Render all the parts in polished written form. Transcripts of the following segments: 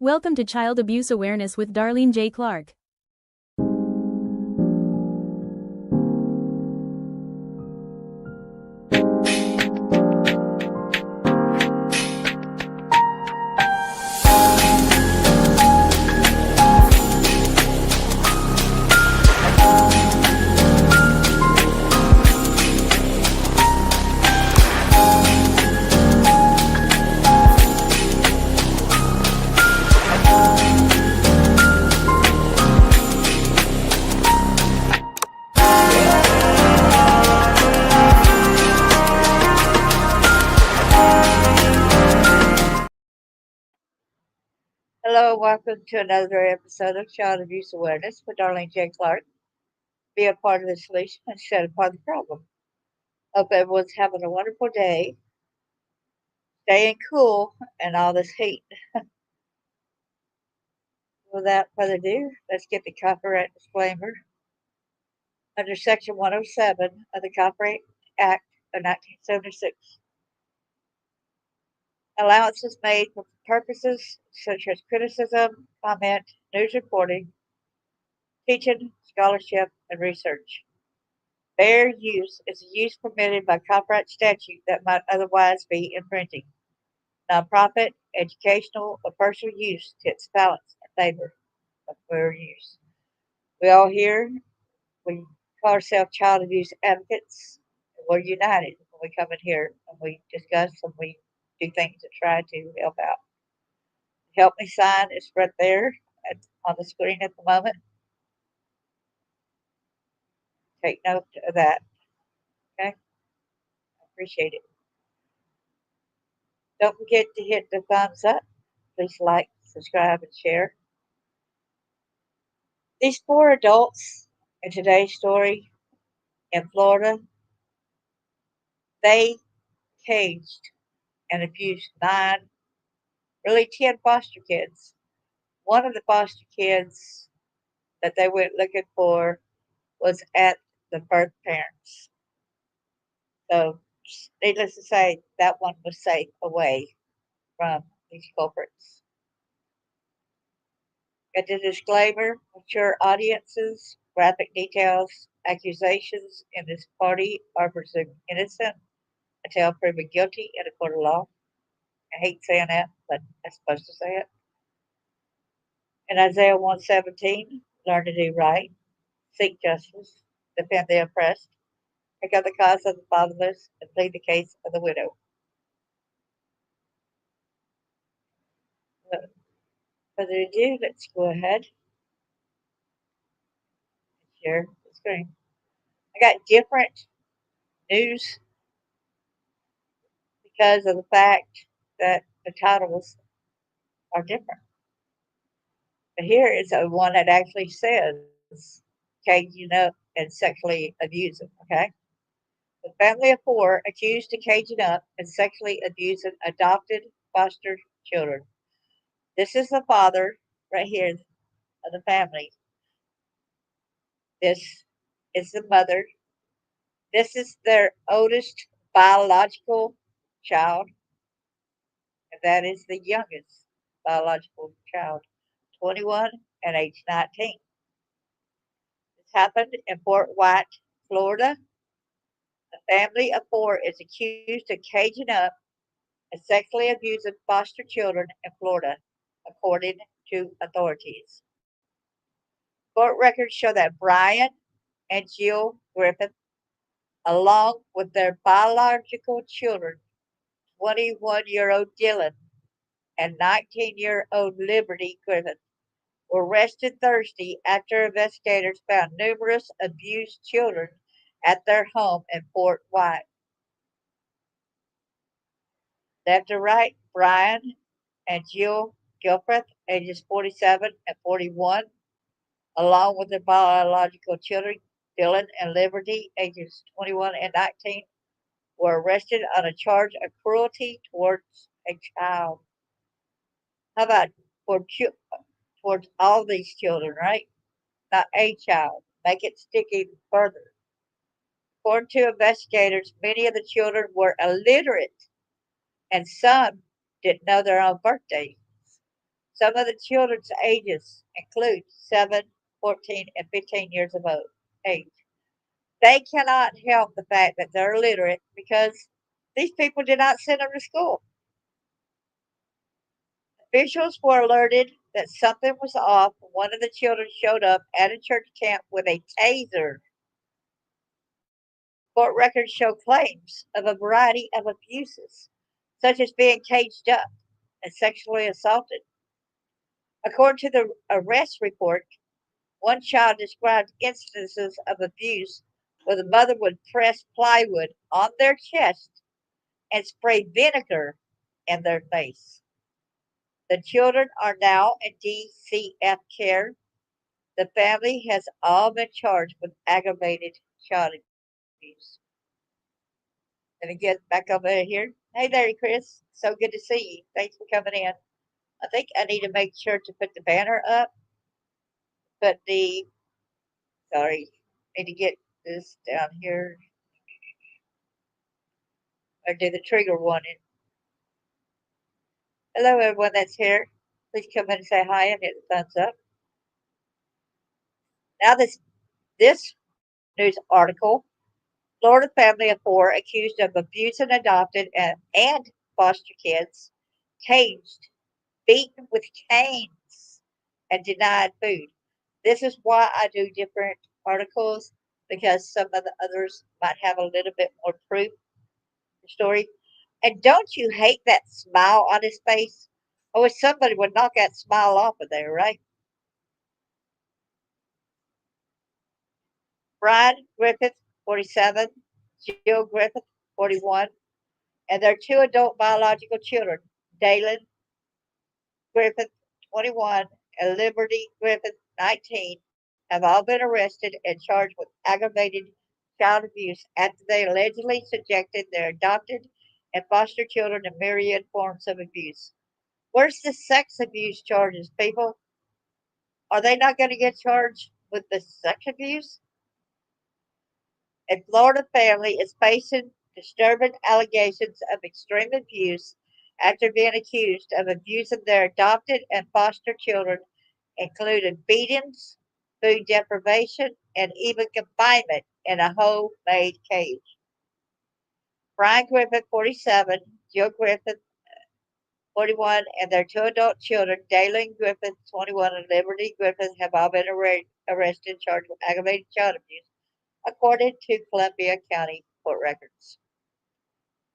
Welcome to Child Abuse Awareness with Darlene J. Clark. Hello, welcome to another episode of Child Abuse Awareness with Darlene J. Clark. Be a part of the solution instead of part of the problem. Hope everyone's having a wonderful day, staying cool, and all this heat. Without further ado, let's get the copyright disclaimer. Under Section 107 of the Copyright Act of 1976, allowance is made for purposes such as criticism, comment, news reporting, teaching, scholarship, and research. Fair use is a use permitted by copyright statute that might otherwise be infringing. Nonprofit, educational, or personal use tips balance in favor of fair use. We all here, we call ourselves child abuse advocates, and we're united when we come in here and we discuss and we do things to try to help out. Help me sign is right there on the screen at the moment. Take note of that. Okay? I appreciate it. Don't forget to hit the thumbs up. Please like, subscribe, and share. These four adults in today's story in Florida, they caged and abused 10 foster kids. One of the foster kids that they went looking for was at the birth parents. So, needless to say, that one was safe away from these culprits. At the disclaimer, mature audiences, graphic details, accusations in this party are presumed innocent until proven guilty in a court of law. I hate saying that, but I'm supposed to say it. In Isaiah 1:17, learn to do right, seek justice, defend the oppressed, pick up the cause of the fatherless, and plead the case of the widow. Without further ado, let's go ahead and share the screen. I got different news because of the fact that the titles are different. But here is a one that actually says caging up and sexually abusing, okay? The family of four accused of caging up and sexually abusing adopted foster children. This is the father right here of the family. This is the mother. This is their oldest biological child, and that is the youngest biological child, 21 and age 19. This happened in Fort White, Florida. A family of four is accused of caging up and sexually abusing foster children in Florida, according to authorities. Court records show that Brian and Jill Griffith, along with their biological children, 21-year-old Dylan and 19-year-old Liberty Griffith, were arrested Thursday after investigators found numerous abused children at their home in Fort White. Left to right, Brian and Jill Gilfreth, ages 47 and 41, along with their biological children, Dylan and Liberty, ages 21 and 19, were arrested on a charge of cruelty towards a child. How about towards all these children, right? Not a child. Make it stick even further. According to investigators, many of the children were illiterate and some didn't know their own birthdays. Some of the children's ages include 7, 14, and 15 years of age. They cannot help the fact that they're illiterate because these people did not send them to school. Officials were alerted that something was off when one of the children showed up at a church camp with a taser. Court records show claims of a variety of abuses, such as being caged up and sexually assaulted. According to the arrest report, one child described instances of abuse where the mother would press plywood on their chest and spray vinegar in their face. The children are now in DCF care. The family has all been charged with aggravated child abuse. Let me get back over here. Hey there, Chris. So good to see you. Thanks for coming in. I think I need to make sure to put the banner up, but sorry, need to get this down here or do the trigger warning. Hello, everyone that's here. Please come in and say hi and hit the thumbs up. Now, this news article: Florida family of four accused of abusing adopted and foster kids, caged, beaten with canes, and denied food. This is why I do different articles because some of the others might have a little bit more proof story. And don't you hate that smile on his face? I wish somebody would knock that smile off of there, right? Brian Griffith, 47, Jill Griffith, 41, and their two adult biological children, Dalen Griffith, 21, and Liberty Griffith, 19, have all been arrested and charged with aggravated child abuse after they allegedly subjected their adopted and foster children to myriad forms of abuse. Where's the sex abuse charges, people? Are they not going to get charged with the sex abuse? A Florida family is facing disturbing allegations of extreme abuse after being accused of abusing their adopted and foster children, including beatings, food deprivation, and even confinement in a homemade cage. Brian Griffith, 47, Jill Griffith, 41, and their two adult children, Dalen Griffith, 21, and Liberty Griffith, have all been arrested and charged with aggravated child abuse, according to Columbia County court records.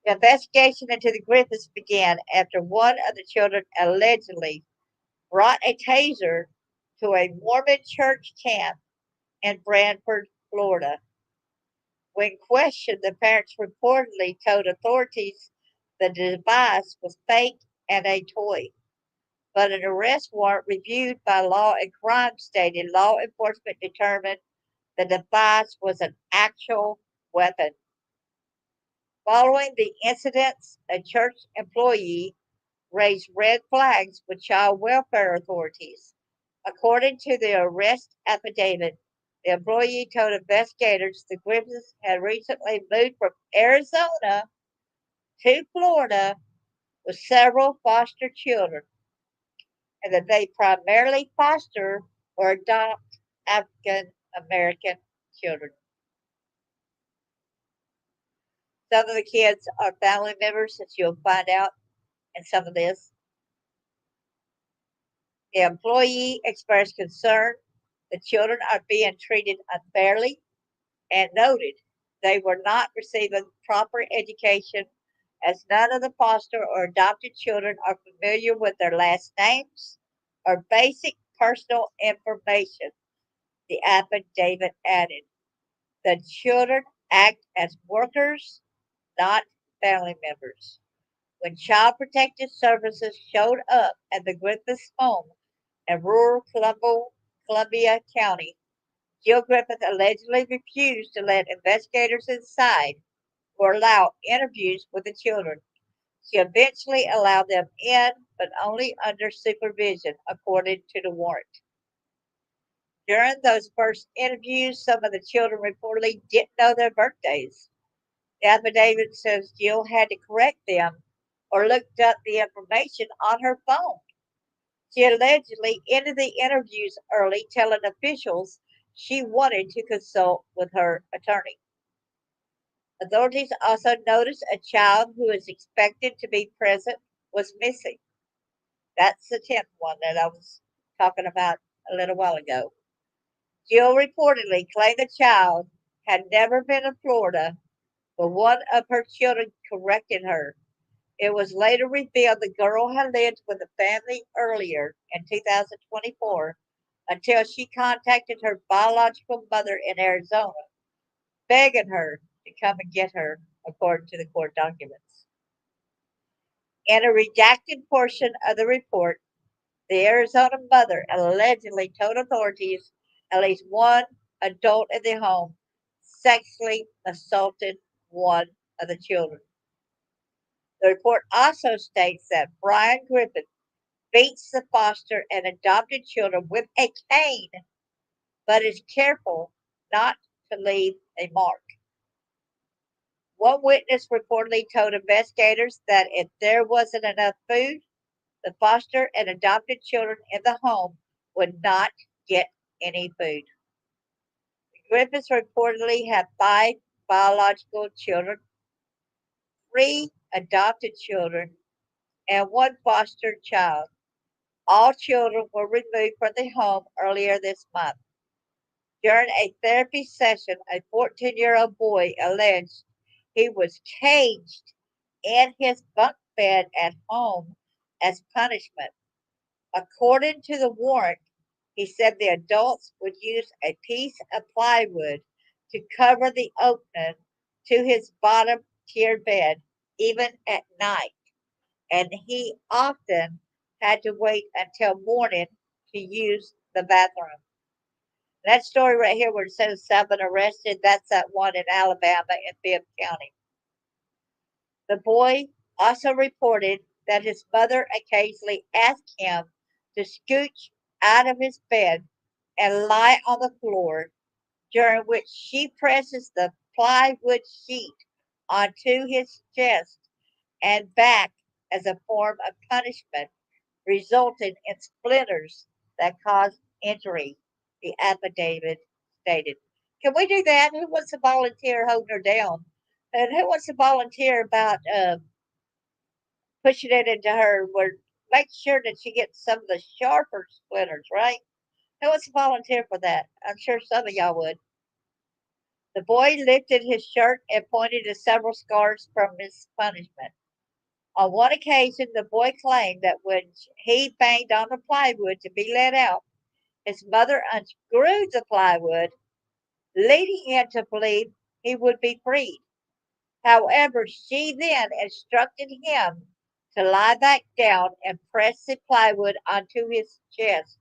The investigation into the Griffiths began after one of the children allegedly brought a taser to a Mormon church camp in Branford, Florida. When questioned, the parents reportedly told authorities the device was fake and a toy. But an arrest warrant reviewed by Law and Crime stated law enforcement determined the device was an actual weapon. Following the incidents, a church employee raised red flags with child welfare authorities. According to the arrest affidavit, the employee told investigators the Griffiths had recently moved from Arizona to Florida with several foster children and that they primarily foster or adopt African American children. Some of the kids are family members, as you'll find out in some of this. The employee expressed concern the children are being treated unfairly and noted they were not receiving proper education as none of the foster or adopted children are familiar with their last names or basic personal information. The affidavit added. The children act as workers, not family members. When Child Protective Services showed up at the Griffiths home in rural Columbia County, Jill Griffith allegedly refused to let investigators inside or allow interviews with the children. She eventually allowed them in, but only under supervision, according to the warrant. During those first interviews, some of the children reportedly didn't know their birthdays. The affidavit says Jill had to correct them or looked up the information on her phone. She allegedly ended the interviews early, telling officials she wanted to consult with her attorney. Authorities also noticed a child who is expected to be present was missing. That's the 10th one that I was talking about a little while ago. Jill reportedly claimed the child had never been in Florida, but one of her children corrected her. It was later revealed the girl had lived with the family earlier in 2024 until she contacted her biological mother in Arizona, begging her to come and get her, according to the court documents. In a redacted portion of the report, the Arizona mother allegedly told authorities at least one adult in the home sexually assaulted one of the children. The report also states that Brian Griffith beats the foster and adopted children with a cane, but is careful not to leave a mark. One witness reportedly told investigators that if there wasn't enough food, the foster and adopted children in the home would not get any food. The Griffiths reportedly had five biological children, three adopted children, and one foster child. All children were removed from the home earlier this month. During a therapy session, a 14-year-old boy alleged he was caged in his bunk bed at home as punishment. According to the warrant, he said the adults would use a piece of plywood to cover the opening to his bottom tier bed, even at night, and he often had to wait until morning to use the bathroom. That story right here where it says 7 arrested, that's that one in Alabama in Bibb County. The boy also reported that his mother occasionally asked him to scooch out of his bed and lie on the floor, during which she presses the plywood sheet onto his chest and back as a form of punishment, resulting in splinters that caused injury, the affidavit stated. Can we do that? Who wants to volunteer holding her down? And who wants to volunteer about pushing it into her where make sure that she gets some of the sharper splinters, right? Who wants to volunteer for that? I'm sure some of y'all would. The boy lifted his shirt and pointed to several scars from his punishment. On one occasion, the boy claimed that when he banged on the plywood to be let out, his mother unscrewed the plywood, leading him to believe he would be freed. However, she then instructed him to lie back down and press the plywood onto his chest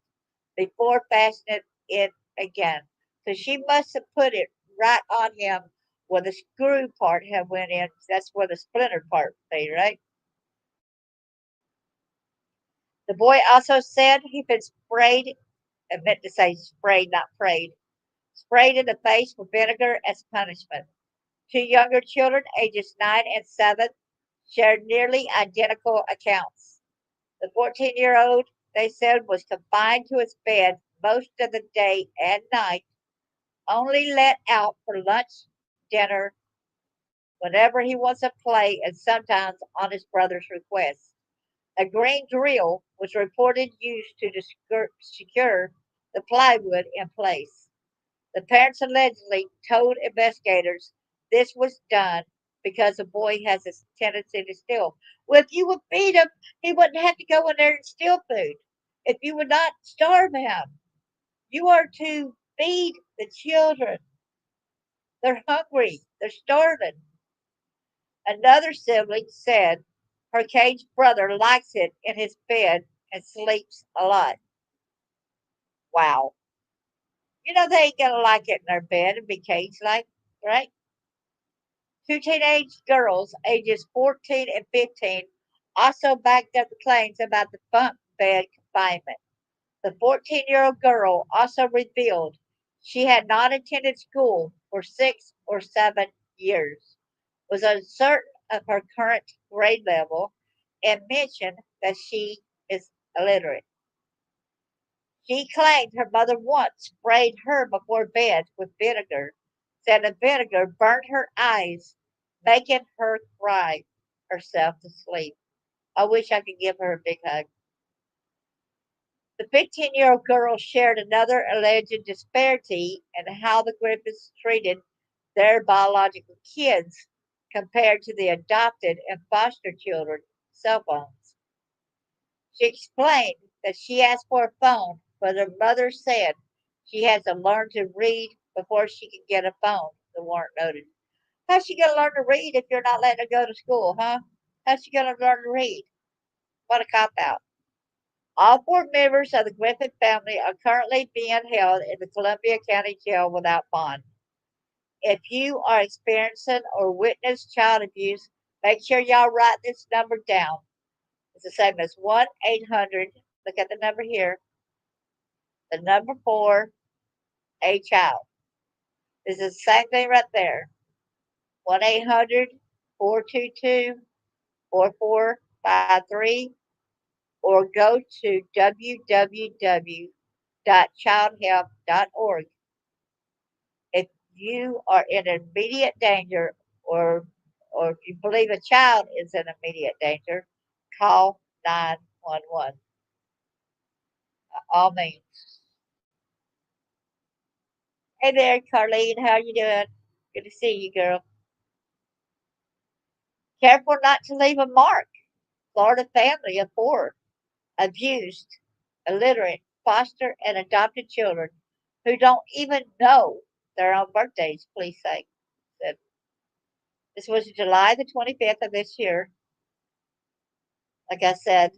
before fastening it again. So she must have put it right on him where the screw part had went in. That's where the splinter part be, right? The boy also said he'd been sprayed, I meant to say sprayed, not prayed, sprayed in the face with vinegar as punishment. Two younger children, ages 9 and 7, shared nearly identical accounts. The 14-year-old, they said, was confined to his bed most of the day and night, only let out for lunch, dinner, whenever he wants to play, and sometimes on his brother's request. A green drill was reported used to secure the plywood in place. The parents allegedly told investigators this was done because the boy has a tendency to steal. Well, if you would feed him, he wouldn't have to go in there and steal food. If you would not starve him, you are to feed the children. They're hungry, they're starving. Another sibling said her caged brother likes it in his bed and sleeps a lot. Wow. You know they ain't gonna like it in their bed and be caged like, right? Two teenage girls, ages 14 and 15, also backed up the claims about the bunk bed confinement. The 14-year-old girl also revealed she had not attended school for 6 or 7 years, was uncertain of her current grade level, and mentioned that she is illiterate. She claimed her mother once sprayed her before bed with vinegar, said the vinegar burnt her eyes, making her cry herself to sleep. I wish I could give her a big hug. The 15-year-old girl shared another alleged disparity in how the Griffiths treated their biological kids compared to the adopted and foster children cell phones. She explained that she asked for a phone, but her mother said she has to learn to read before she can get a phone, the warrant noted. How's she going to learn to read if you're not letting her go to school, huh? How's she going to learn to read? What a cop out. All four members of the Griffith family are currently being held in the Columbia County Jail without bond. If you are experiencing or witness child abuse, make sure y'all write this number down. It's the same as 1 800, look at the number here, the number 4, a child. This is the same thing right there. 1 800 422 4453, or go to www.childhelp.org. If you are in immediate danger, or if you believe a child is in immediate danger, call 911. All means. Hey there, Carlene. How you doing? Good to see you, girl. Careful not to leave a mark. Florida family of four abused, illiterate, foster, and adopted children who don't even know their own birthdays, police say. Said. This was July the 25th of this year. Like I said,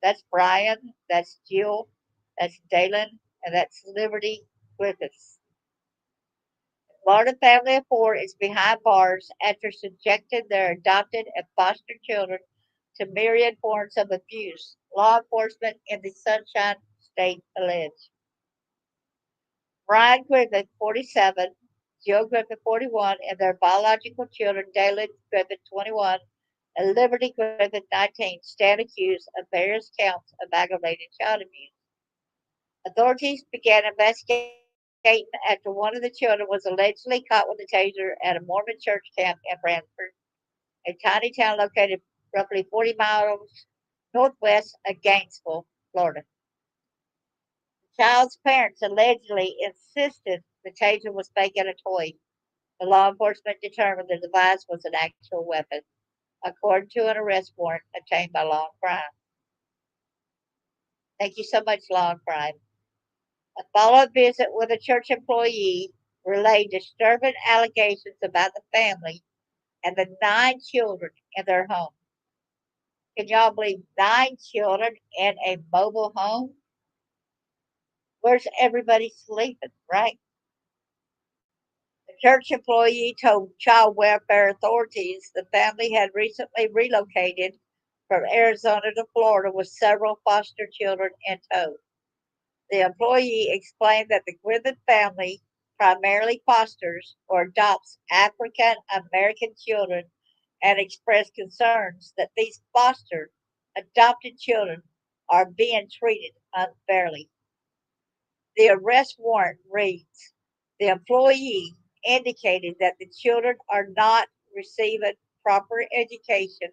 that's Brian, that's Jill, that's Dalen, and that's Liberty Griffiths. Florida family of four is behind bars after subjecting their adopted and foster children to myriad forms of abuse, law enforcement in the Sunshine State allege. Brian Griffith, 47, Jill Griffith, 41, and their biological children, Dalen Griffith, 21, and Liberty Griffith, 19, stand accused of various counts of aggravated child abuse. Authorities began investigating after one of the children was allegedly caught with a taser at a Mormon church camp in Brantford, a tiny town located roughly 40 miles northwest of Gainesville, Florida. The child's parents allegedly insisted the taser was fake and a toy. The law enforcement determined the device was an actual weapon, according to an arrest warrant obtained by Law and Crime. Thank you so much, Law and Crime. A follow-up visit with a church employee relayed disturbing allegations about the family and the 9 children in their home. Can y'all believe 9 children in a mobile home? Where's everybody sleeping, right? The church employee told child welfare authorities the family had recently relocated from Arizona to Florida with several foster children in tow. The employee explained that the Griffith family primarily fosters or adopts African American children and expressed concerns that these foster adopted children are being treated unfairly. The arrest warrant reads the employee indicated that the children are not receiving proper education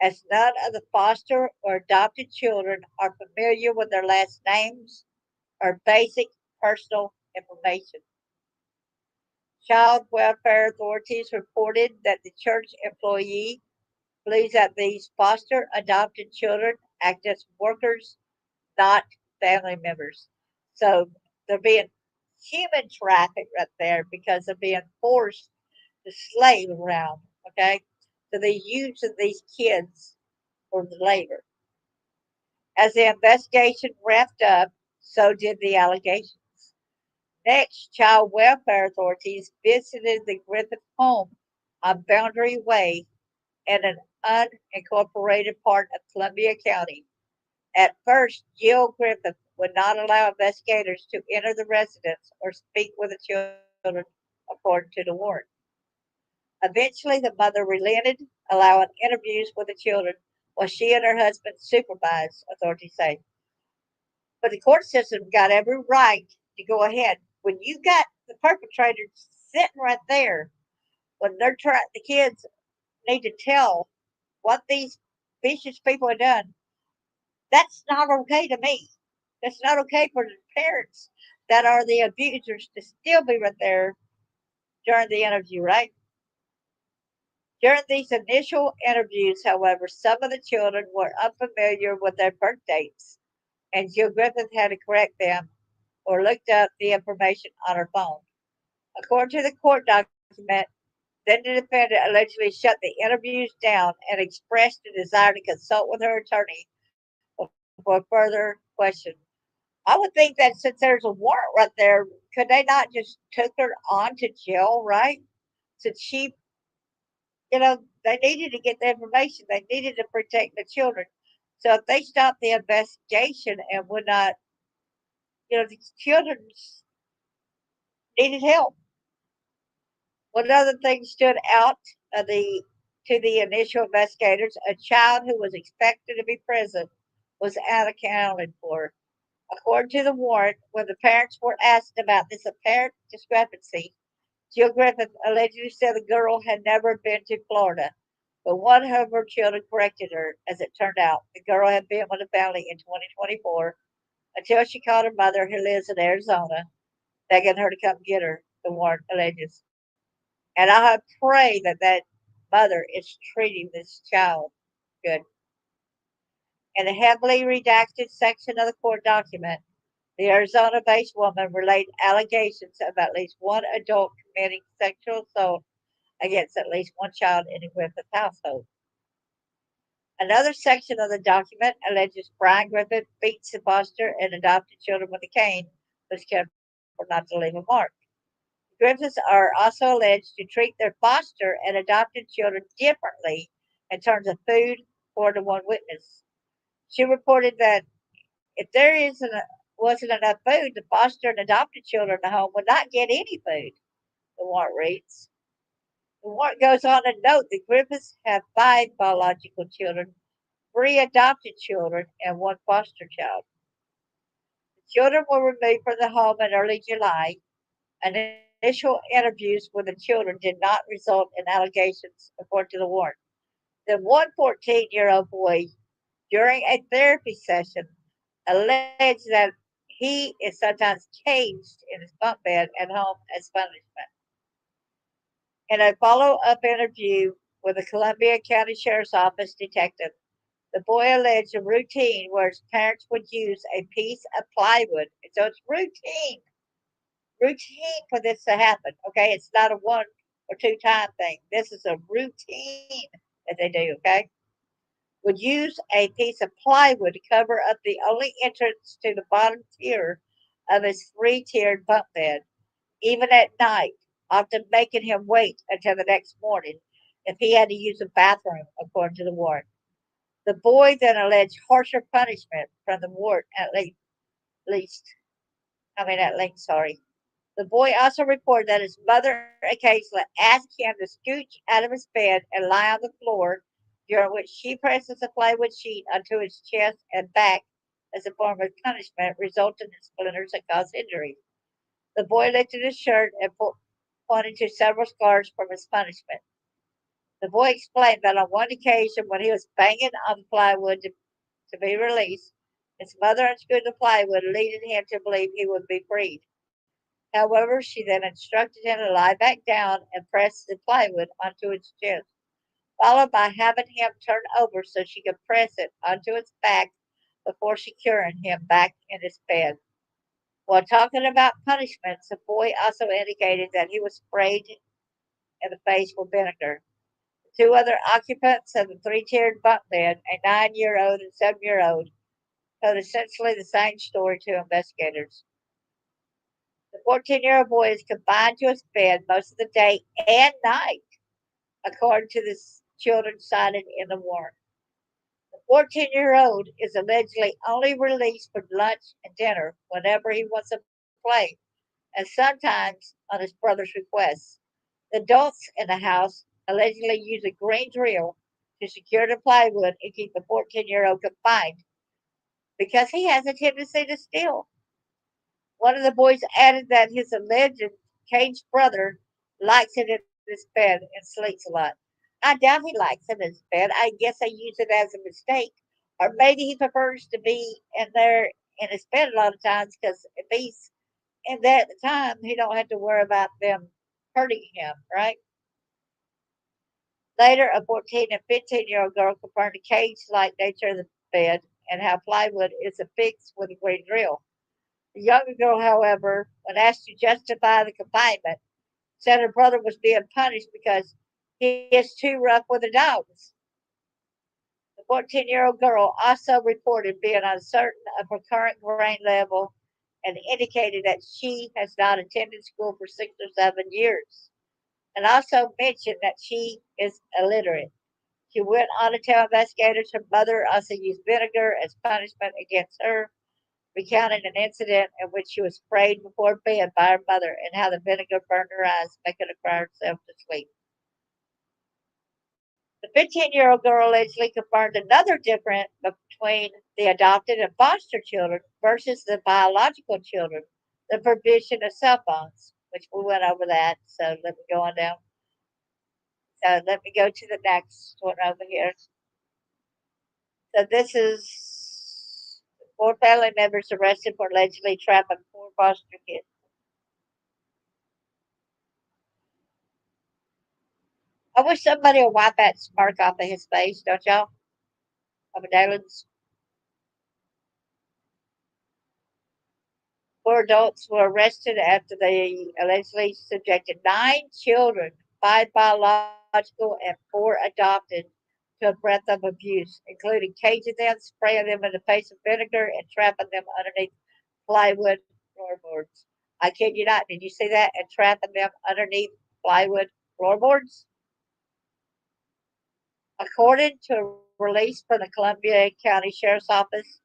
as none of the foster or adopted children are familiar with their last names or basic personal information. Child welfare authorities reported that the church employee believes that these foster adopted children act as workers, not family members. So they're being human trafficked right there because they're being forced to slave around. Okay, so they're using these kids for the labor. As the investigation ramped up, so did the allegations. Next, child welfare authorities visited the Griffith home on Boundary Way in an unincorporated part of Columbia County. At first, Jill Griffith would not allow investigators to enter the residence or speak with the children, according to the warrant. Eventually, the mother relented, allowing interviews with the children while she and her husband supervised, authorities say. But the court system got every right to go ahead. When you got the perpetrator sitting right there, when they're trying, the kids need to tell what these vicious people have done. That's not okay to me. That's not okay for the parents that are the abusers to still be right there during the interview, right? During these initial interviews, however, some of the children were unfamiliar with their birth dates, and Jill Griffith had to correct them or looked up the information on her phone. According to the court document, then the defendant allegedly shut the interviews down and expressed a desire to consult with her attorney before further questions. I would think that since there's a warrant right there, could they not just took her on to jail, right? Since she, they needed to get the information, they needed to protect the children. So if they stopped the investigation and would not, the children needed help. One other thing stood out to the initial investigators: a child who was expected to be present was unaccounted for. According to the warrant, when the parents were asked about this apparent discrepancy, Jill Griffith allegedly said the girl had never been to Florida, but one of her children corrected her. As it turned out, the girl had been with the family in 2024 until she called her mother, who lives in Arizona, begging her to come get her, the warrant alleges. And I pray that that mother is treating this child good. In a heavily redacted section of the court document, the Arizona based woman relayed allegations of at least one adult committing sexual assault against at least one child in the Griffith household. Another section of the document alleges Brian Griffith beats the foster and adopted children with a cane, was careful not to leave a mark. Griffiths are also alleged to treat their foster and adopted children differently in terms of food, according to one witness. She reported that if there wasn't enough food, the foster and adopted children in the home would not get any food, the warrant reads. The warrant goes on to note that Griffiths have 5 biological children, 3 adopted children, and 1 foster child. The children were removed from the home in early July. Initial interviews with the children did not result in allegations, according to the warrant. Then one 14-year-old boy, during a therapy session, alleged that he is sometimes caged in his bunk bed at home as punishment. In a follow up interview with a Columbia County Sheriff's Office detective, the boy alleged a routine where his parents would use a piece of plywood. So it's routine for this to happen. Okay, it's not a 1 or 2 time thing. This is a routine that they do. Okay, would use a piece of plywood to cover up the only entrance to the bottom tier of his 3-tiered bunk bed, even at night, often making him wait until the next morning if he had to use the bathroom, according to the warrant. The boy then alleged harsher punishment from the warrant least. At length, sorry. The boy also reported that his mother occasionally asked him to scooch out of his bed and lie on the floor, during which she presses a plywood sheet onto his chest and back as a form of punishment, resulting in splinters that cause injury. The boy lifted his shirt and pointed to several scars from his punishment. The boy explained that on one occasion, when he was banging on the plywood to be released, his mother unscrewed the plywood, leading him to believe he would be freed. However, she then instructed him to lie back down and press the plywood onto his chest, followed by having him turn over so she could press it onto his back before securing him back in his bed. While talking about punishments, the boy also indicated that he was sprayed in the face with vinegar. The 2 other occupants of the 3-tiered bunk bed, a 9-year-old and 7-year-old, told essentially the same story to investigators. The 14-year-old boy is confined to his bed most of the day and night, according to the children cited in the warrant. The 14-year-old is allegedly only released for lunch and dinner whenever he wants to play, and sometimes on his brother's request. The adults in the house allegedly use a green drill to secure the plywood and keep the 14-year-old confined. because he has a tendency to steal. One of the boys added that his alleged caged brother likes it in his bed and sleeps a lot. I doubt he likes it in his bed. I guess I use it as a mistake. Or maybe he prefers to be in there in his bed a lot of times because if he's in there at the time, he don't have to worry about them hurting him, right? Later, a 14 and 15-year-old girl confirmed the cage-like nature of the bed and how plywood is affixed with a green drill. The younger girl, however, when asked to justify the confinement, said her brother was being punished because he is too rough with the dogs. The 14-year-old girl also reported being uncertain of her current grade level and indicated that she has not attended school for 6 or 7 years, and also mentioned that she is illiterate. She went on to tell investigators her mother also used vinegar as punishment against her, recounting an incident in which she was sprayed before bed by her mother and how the vinegar burned her eyes, making her cry herself to sleep. The 15-year-old girl allegedly confirmed another difference between the adopted and foster children versus the biological children, the provision of cell phones, which we went over that. So let me go on down. So let me go to the next one over here. So this is four family members arrested for allegedly trapping four foster kids. I wish somebody would wipe that smirk off of his face, don't y'all? Of a Dalen's. Four adults were arrested after they allegedly subjected 9 children, 5 biological and 4 adopted, to a breath of abuse, including caging them, spraying them in the face of vinegar, and trapping them underneath plywood floorboards. I kid you not. Did you see that? And trapping them underneath plywood floorboards? According to a release from the Columbia County Sheriff's Office,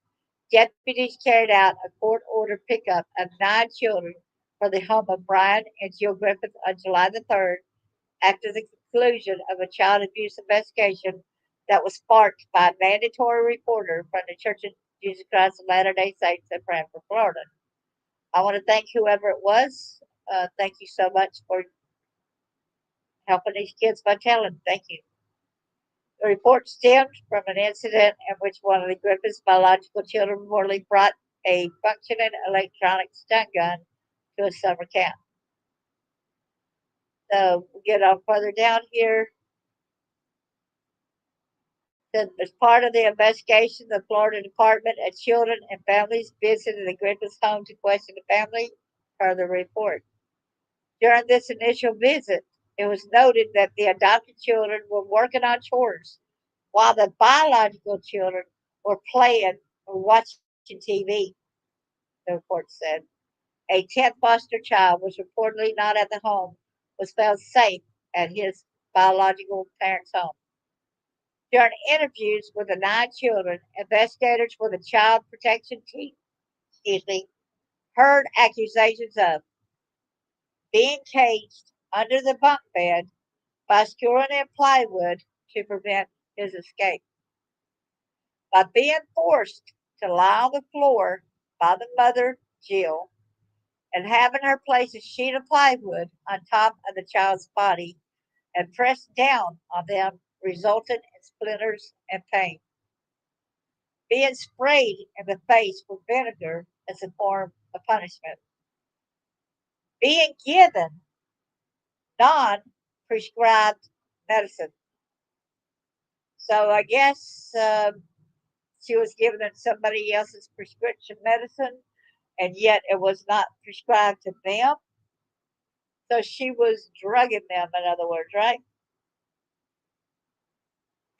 deputies carried out a court-ordered pickup of 9 children from the home of Brian and Jill Griffith on July the 3rd after the conclusion of a child abuse investigation that was sparked by a mandatory reporter from the Church of Jesus Christ of Latter-day Saints in Frankfort, Florida. I want to thank whoever it was. Thank you so much for helping these kids by telling. Thank you. The report stemmed from an incident in which one of the Griffith's biological children reportedly brought a functioning electronic stun gun to a summer camp. So we get on further down here. As part of the investigation, the Florida Department of Children and Families visited the Griffiths home to question the family per the report. During this initial visit, it was noted that the adopted children were working on chores while the biological children were playing or watching TV, the report said. A 10th foster child was reportedly not at the home, was found safe at his biological parents' home. During interviews with the 9 children, investigators with the Child Protection Team, heard accusations of being caged under the bunk bed by securing in plywood to prevent his escape, by being forced to lie on the floor by the mother, Jill, and having her place a sheet of plywood on top of the child's body and press down on them, resulting in splinters and pain. Being sprayed in the face with vinegar as a form of punishment. Being given non prescribed medicine. So I guess she was given somebody else's prescription medicine, and yet it was not prescribed to them. So she was drugging them, in other words, right?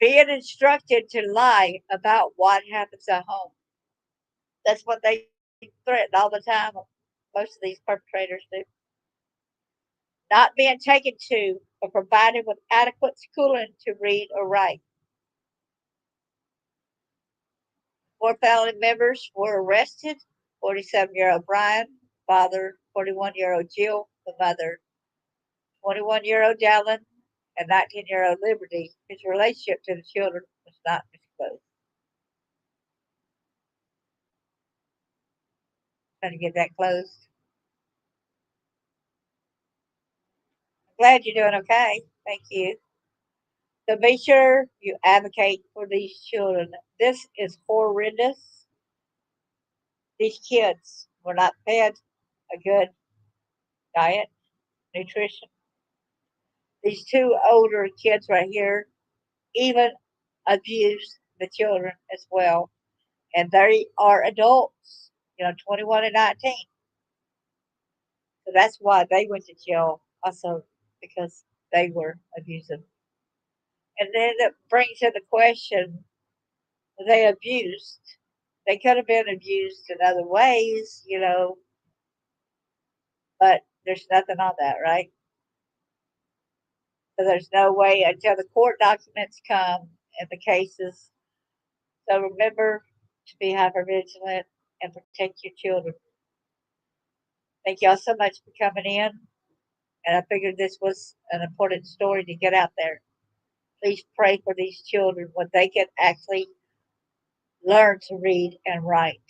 Being instructed to lie about what happens at home. That's what they threaten all the time. Most of these perpetrators do. Not being taken to or provided with adequate schooling to read or write. 4 family members were arrested: 47-year-old Brian, father; 41-year-old Jill, the mother; 21-year-old Dallin, and 19-year-old Liberty, whose relationship to the children was not disclosed. Trying to get that closed. I'm glad you're doing okay. Thank you. So be sure you advocate for these children. This is horrendous. These kids were not fed a good diet, nutrition. These two older kids right here even abuse the children as well. And they are adults, 21 and 19. So that's why they went to jail also, because they were abusive. And then it brings in the question, they abused. They could have been abused in other ways, but there's nothing on that, right? So there's no way until the court documents come and the cases. So remember to be hyper vigilant and protect your children. Thank y'all so much for coming in. And I figured this was an important story to get out there. Please pray for these children when they can actually learn to read and write.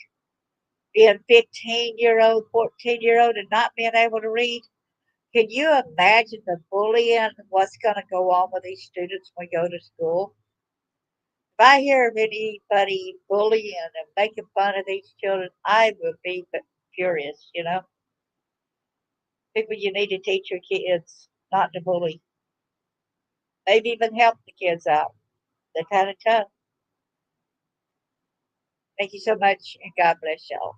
Being 15-year-old, 14-year-old, and not being able to read. Can you imagine the bullying, what's going to go on with these students when we go to school? If I hear of anybody bullying and making fun of these children, I would be furious. People, you need to teach your kids not to bully. Maybe even help the kids out. They're kind of tough. Thank you so much, and God bless y'all.